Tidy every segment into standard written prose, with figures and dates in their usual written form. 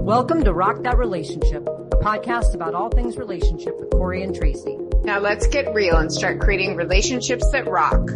Welcome to Rock That Relationship, a podcast about all things relationship with Corey and Tracy. Now let's get real and start creating relationships that rock.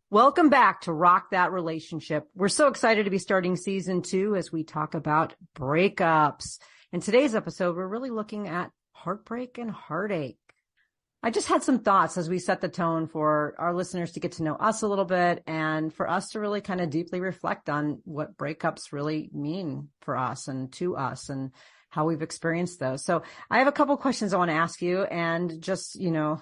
Welcome back to Rock That Relationship. We're so excited to be starting season 2 as we talk about breakups. In today's episode, we're really looking at heartbreak and heartache. I just had some thoughts as we set the tone for our listeners to get to know us a little bit and for us to really kind of deeply reflect on what breakups really mean for us and to us and how we've experienced those. So I have a couple questions I want to ask you, and just,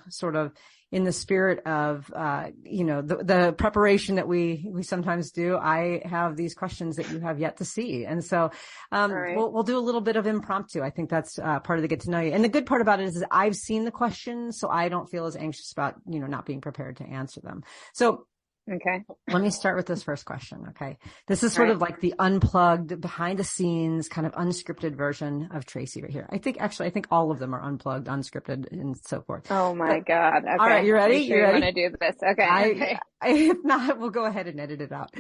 sort of in the spirit of, the preparation that we sometimes do, I have these questions that you have yet to see. And so, Right. we'll do a little bit of impromptu. I think that's part of the get to know you. And the good part about it is I've seen the questions, so I don't feel as anxious about, not being prepared to answer them. So Okay. let me start with this first question. Okay. This is sort of like the unplugged, behind the scenes, kind of unscripted version of Tracy right here. I think all of them are unplugged, unscripted, and so forth. Oh my God. Okay. All right. You ready? You want to do this? Okay. If not, we'll go ahead and edit it out.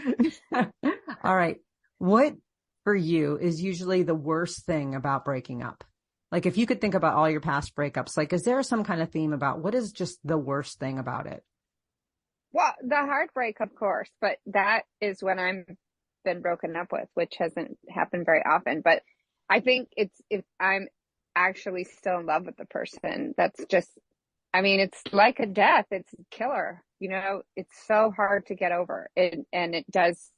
All right. What for you is usually the worst thing about breaking up? Like, if you could think about all your past breakups, like, is there some kind of theme about what is just the worst thing about it? Well, the heartbreak, of course, but that is when I'm been broken up with, which hasn't happened very often. But I think it's if I'm actually still in love with the person, that's just, it's like a death. It's a killer. It's so hard to get over it, and it does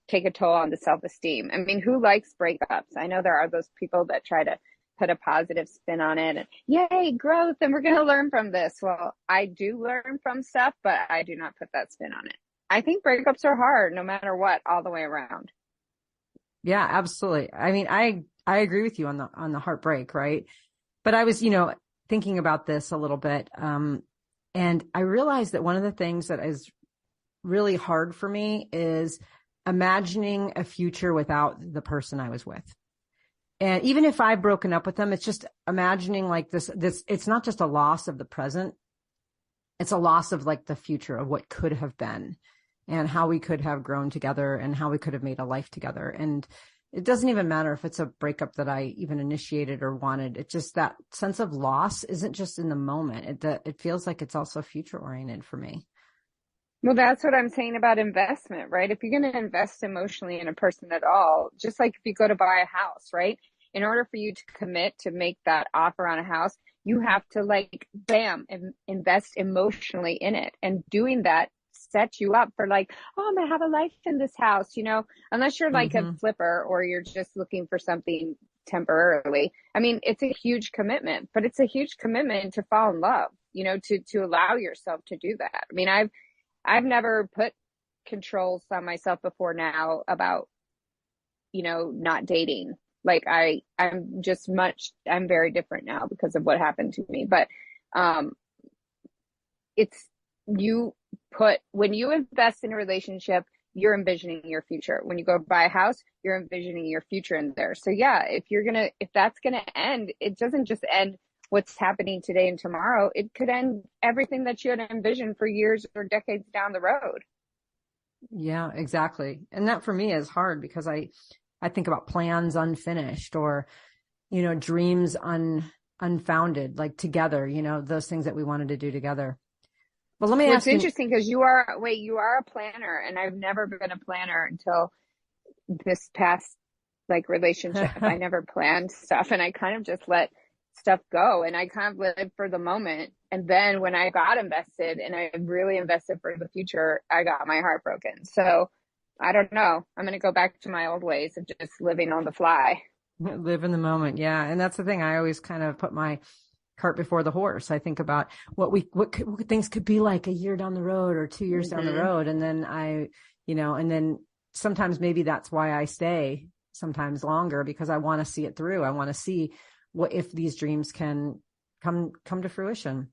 take a toll on the self-esteem. Who likes breakups? I know there are those people that try to put a positive spin on it and yay, growth, and we're going to learn from this. Well, I do learn from stuff, but I do not put that spin on it. I think breakups are hard no matter what, all the way around. Yeah, absolutely. I agree with you on the heartbreak, right? But I was, thinking about this a little bit. And I realized that one of the things that is really hard for me is imagining a future without the person I was with. And even if I've broken up with them, it's just imagining like this, it's not just a loss of the present. It's a loss of like the future of what could have been and how we could have grown together and how we could have made a life together. And it doesn't even matter if it's a breakup that I even initiated or wanted. It's just that sense of loss isn't just in the moment. It feels like it's also future oriented for me. Well, that's what I'm saying about investment, right? If you're going to invest emotionally in a person at all, just like if you go to buy a house, right? In order for you to commit to make that offer on a house, you have to invest emotionally in it. And doing that sets you up for I'm going to have a life in this house, unless you're like a flipper or you're just looking for something temporarily. It's a huge commitment, but it's a huge commitment to fall in love, to allow yourself to do that. I've never put controls on myself before now about, not dating. I'm very different now because of what happened to me. But, when you invest in a relationship, you're envisioning your future. When you go buy a house, you're envisioning your future in there. So yeah, if that's going to end, it doesn't just end what's happening today and tomorrow. It could end everything that you had envisioned for years or decades down the road. Yeah, exactly. And that for me is hard because I think about plans unfinished or, dreams unfounded, like together, those things that we wanted to do together. Well, let me ask you. It's interesting because you are a planner, and I've never been a planner until this past relationship. I never planned stuff, and I kind of just let stuff go, and I kind of lived for the moment. And then when I got invested and I really invested for the future, I got my heart broken. So I don't know. I'm going to go back to my old ways of just living on the fly. Live in the moment. Yeah. And that's the thing. I always kind of put my cart before the horse. I think about what things could be like a year down the road or 2 years down the road. And then and then sometimes maybe that's why I stay sometimes longer, because I want to see it through. I want to see what if these dreams can come to fruition.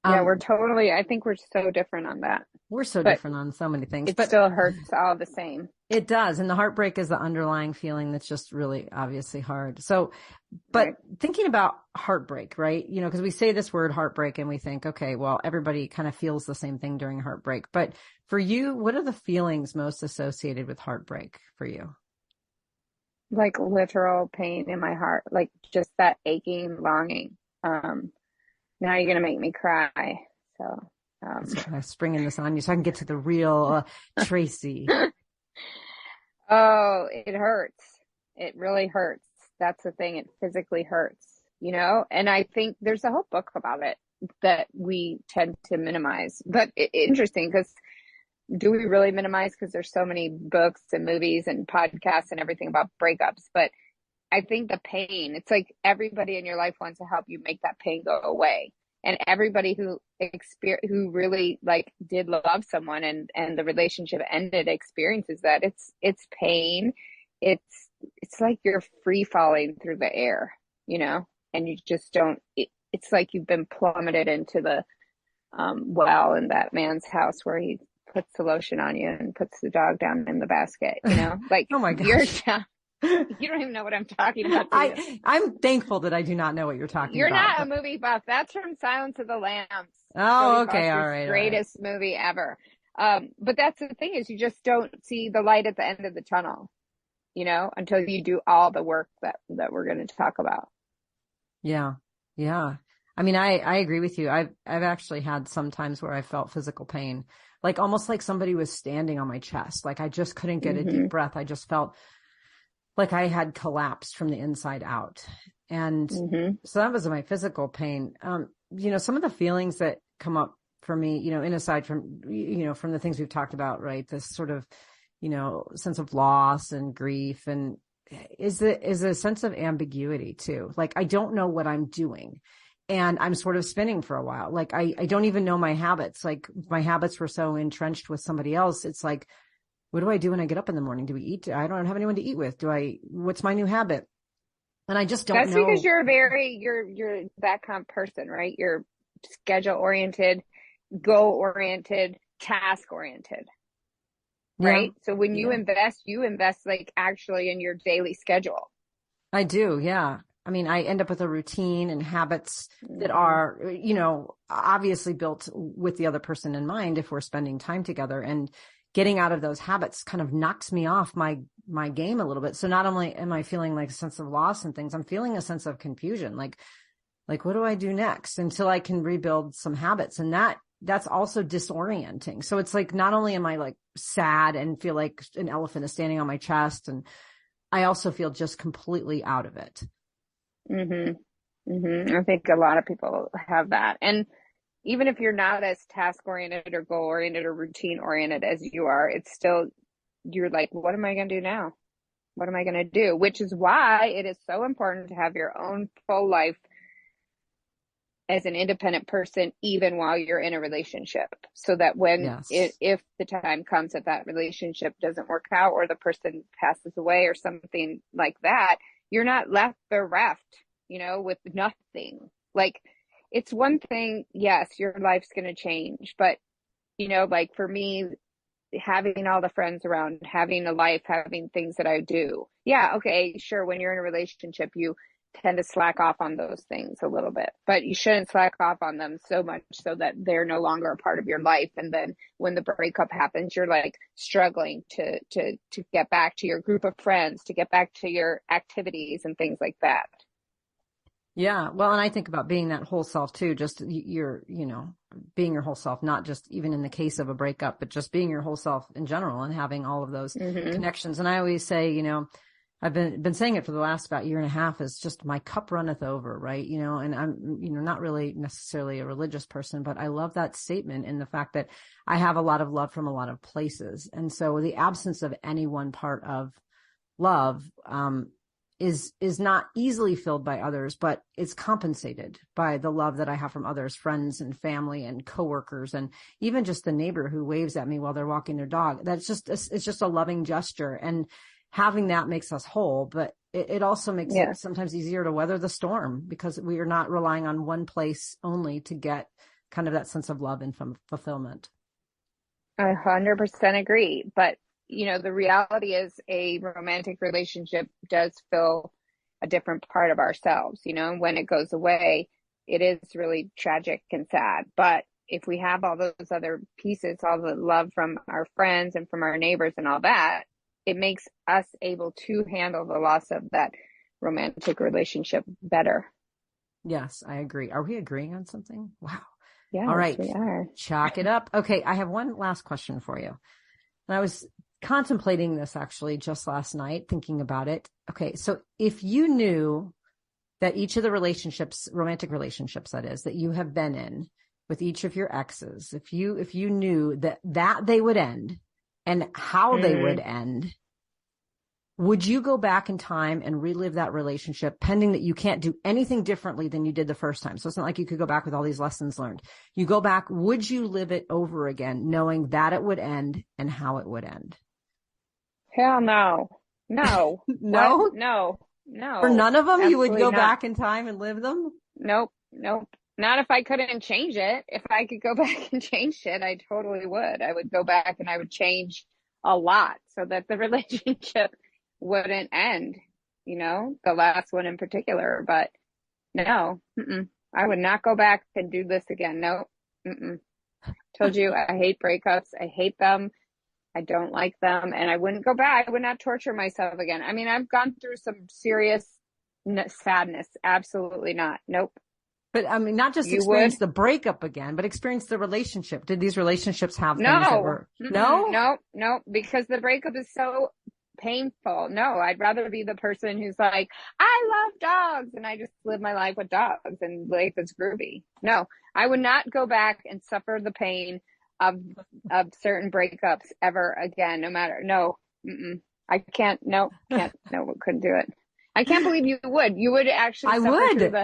Yeah, I think we're so different on that. We're so different on so many things. But still hurts all the same. It does. And the heartbreak is the underlying feeling that's just really obviously hard. So, but Right. thinking about heartbreak, right? You know, because we say this word heartbreak and we think, okay, well, everybody kind of feels the same thing during heartbreak. But for you, what are the feelings most associated with heartbreak for you? Like literal pain in my heart, like just that aching longing. Now you're gonna make me cry. So, Springing this on you so I can get to the real Tracy. oh, it hurts. It really hurts. That's the thing. It physically hurts, And I think there's a whole book about it that we tend to minimize. But interesting because do we really minimize? Because there's so many books and movies and podcasts and everything about breakups. But I think the pain, it's like everybody in your life wants to help you make that pain go away. And everybody who really like did love someone and the relationship ended experiences that it's pain. It's like you're free falling through the air, and you just don't, it's like you've been plummeted into the well in that man's house where he puts the lotion on you and puts the dog down in the basket, like Oh my you're gosh. down. You don't even know what I'm talking about. I'm thankful that I do not know what you're talking You're about. not a movie buff. That's from Silence of the Lambs. Oh, Jodie okay. All Foster's right. greatest movie ever. But that's the thing is you just don't see the light at the end of the tunnel, until you do all the work that we're going to talk about. Yeah. Yeah. I mean, I agree with you. I've actually had some times where I felt physical pain, like almost like somebody was standing on my chest. Like I just couldn't get a deep breath. I just felt like I had collapsed from the inside out. And so that was my physical pain. Some of the feelings that come up for me, and aside from, from the things we've talked about, right? This sort of, sense of loss and grief and is a sense of ambiguity too. Like, I don't know what I'm doing and I'm sort of spinning for a while. Like, I don't even know my habits. Like my habits were so entrenched with somebody else. It's like, what do I do when I get up in the morning? Do we eat? I don't have anyone to eat with. What's my new habit? And I just don't know. That's because you're that kind of person, right? You're schedule oriented, goal oriented, task oriented, right? Yeah. So when you invest like actually in your daily schedule. I do. Yeah. I mean, I end up with a routine and habits that are, obviously built with the other person in mind if we're spending time together, and getting out of those habits kind of knocks me off my game a little bit. So not only am I feeling like a sense of loss and things, I'm feeling a sense of confusion. Like what do I do next until I can rebuild some habits? And that's also disorienting. So it's like, not only am I like sad and feel like an elephant is standing on my chest, and I also feel just completely out of it. I think a lot of people have that. And even if you're not as task oriented or goal oriented or routine oriented as you are, it's still, you're like, what am I going to do now? What am I going to do? Which is why it is so important to have your own full life as an independent person, even while you're in a relationship, so that when, if the time comes that relationship doesn't work out or the person passes away or something like that, you're not left bereft, with nothing. Like, it's one thing, yes, your life's going to change, but, like for me, having all the friends around, having a life, having things that I do. Yeah. Okay. Sure. When you're in a relationship, you tend to slack off on those things a little bit, but you shouldn't slack off on them so much so that they're no longer a part of your life. And then when the breakup happens, you're like struggling to get back to your group of friends, to get back to your activities and things like that. Yeah. Well, and I think about being that whole self too, just being your whole self, not just even in the case of a breakup, but just being your whole self in general and having all of those connections. And I always say, I've been saying it for the last about year and a half, is just my cup runneth over, right? And I'm, not really necessarily a religious person, but I love that statement in the fact that I have a lot of love from a lot of places. And so the absence of any one part of love, is not easily filled by others, but it's compensated by the love that I have from others, friends and family and coworkers, and even just the neighbor who waves at me while they're walking their dog. It's just a loving gesture. And having that makes us whole, but it also makes it sometimes easier to weather the storm, because we are not relying on one place only to get kind of that sense of love and fulfillment. 100% agree. But, the reality is a romantic relationship does fill a different part of ourselves, and when it goes away, it is really tragic and sad. But if we have all those other pieces, all the love from our friends and from our neighbors and all that, it makes us able to handle the loss of that romantic relationship better. Yes, I agree. Are we agreeing on something? Wow. Yeah, all right. We are. Chalk it up. Okay. I have one last question for you. And I was contemplating this actually just last night, thinking about it. Okay. So if you knew that each of the relationships, romantic relationships, that is, that you have been in with each of your exes, if you knew that they would end and how they would end, would you go back in time and relive that relationship, pending that you can't do anything differently than you did the first time? So it's not like you could go back with all these lessons learned. You go back, would you live it over again, knowing that it would end and how it would end? Hell no. No. No? What? No. For none of them, Absolutely you would go not. back in time and live them? Nope. Not if I couldn't change it. If I could go back and change it, I totally would. I would go back and I would change a lot so that the relationship wouldn't end, the last one in particular. But no, I would not go back and do this again. No. Told you, I hate breakups. I hate them. I don't like them, and I wouldn't go back. I would not torture myself again. I mean, I've gone through some serious sadness. Absolutely not. Nope. But I mean, not just experience the breakup again, but experience the relationship. Did these relationships have things that were... No? No, because the breakup is so painful. No, I'd rather be the person who's like, I love dogs, and I just live my life with dogs and life is groovy. No, I would not go back and suffer the pain of certain breakups ever again, no matter. No, I can't. No, couldn't do it. I can't believe you would. You would actually. I would.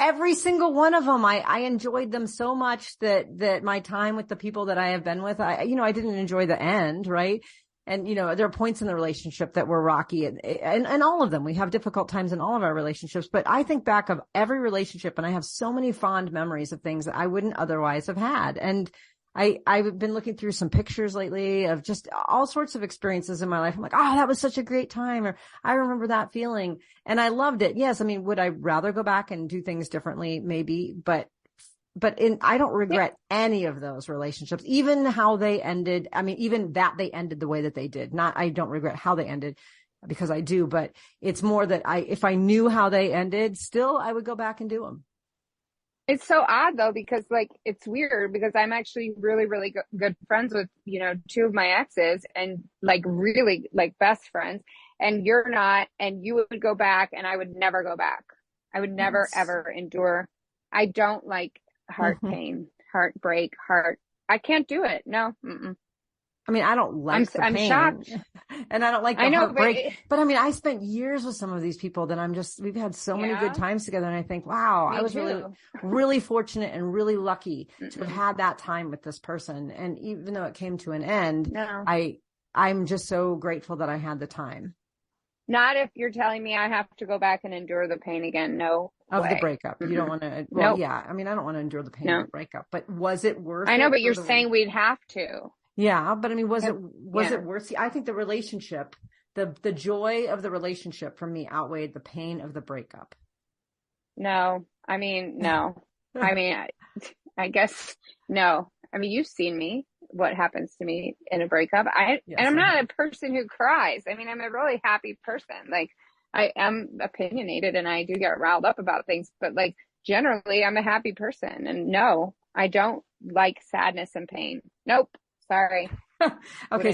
Every single one of them. I enjoyed them so much that my time with the people that I have been with, I didn't enjoy the end, right? And, there are points in the relationship that were rocky and all of them. We have difficult times in all of our relationships, but I think back of every relationship and I have so many fond memories of things that I wouldn't otherwise have had. And I've been looking through some pictures lately of just all sorts of experiences in my life. I'm like, oh, that was such a great time. Or I remember that feeling and I loved it. Yes. I mean, would I rather go back and do things differently? Maybe, but I don't regret any of those relationships, even how they ended. I mean, even that they ended the way that they did. I don't regret how they ended because I do, but it's more that if I knew how they ended, still I would go back and do them. It's so odd though, because it's weird because I'm actually really, really good friends with, two of my exes and really best friends, and you're not, and you would go back and I would never go back. I would never, ever endure. I don't like heart pain, heartbreak, I can't do it. No. I mean, I don't like the pain. I'm shocked. And I don't like the heartbreak. But I mean, I spent years with some of these people that we've had so many good times together. And I think, wow, I was really, really fortunate and really lucky to have had that time with this person. And even though it came to an end, I'm just so grateful that I had the time. Not if you're telling me I have to go back and endure the pain again. No. Of the breakup. You don't want to, well, yeah. I mean, I don't want to endure the pain of the breakup, but was it worth it? I know, but you're saying we'd have to. Yeah, but I mean, was it worth? See, I think the relationship, the joy of the relationship for me outweighed the pain of the breakup. No, I mean, no. I mean, I guess no. I mean, you've seen me. What happens to me in a breakup? And I'm not a person who cries. I mean, I'm a really happy person. I am opinionated and I do get riled up about things, but generally, I'm a happy person. And no, I don't like sadness and pain. Nope. Sorry. Okay.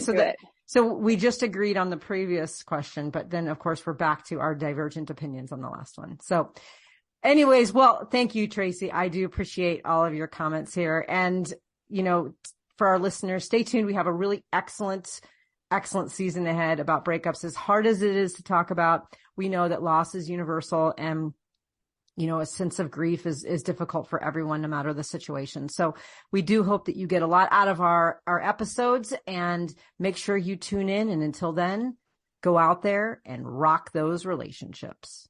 So we just agreed on the previous question, but then of course we're back to our divergent opinions on the last one. So anyways, well, thank you, Tracy. I do appreciate all of your comments here. And, for our listeners, stay tuned. We have a really excellent season ahead about breakups. As hard as it is to talk about, we know that loss is universal and a sense of grief is difficult for everyone, no matter the situation. So we do hope that you get a lot out of our episodes and make sure you tune in. And until then, go out there and rock those relationships.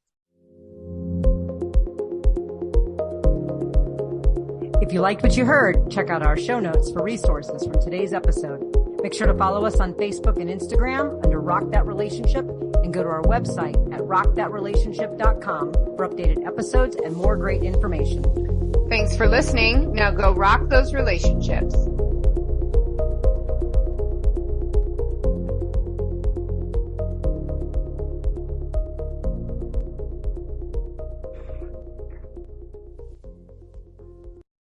If you liked what you heard, check out our show notes for resources from today's episode. Make sure to follow us on Facebook and Instagram under Rock That Relationship, and go to our website at rockthatrelationship.com for updated episodes and more great information. Thanks for listening. Now go rock those relationships.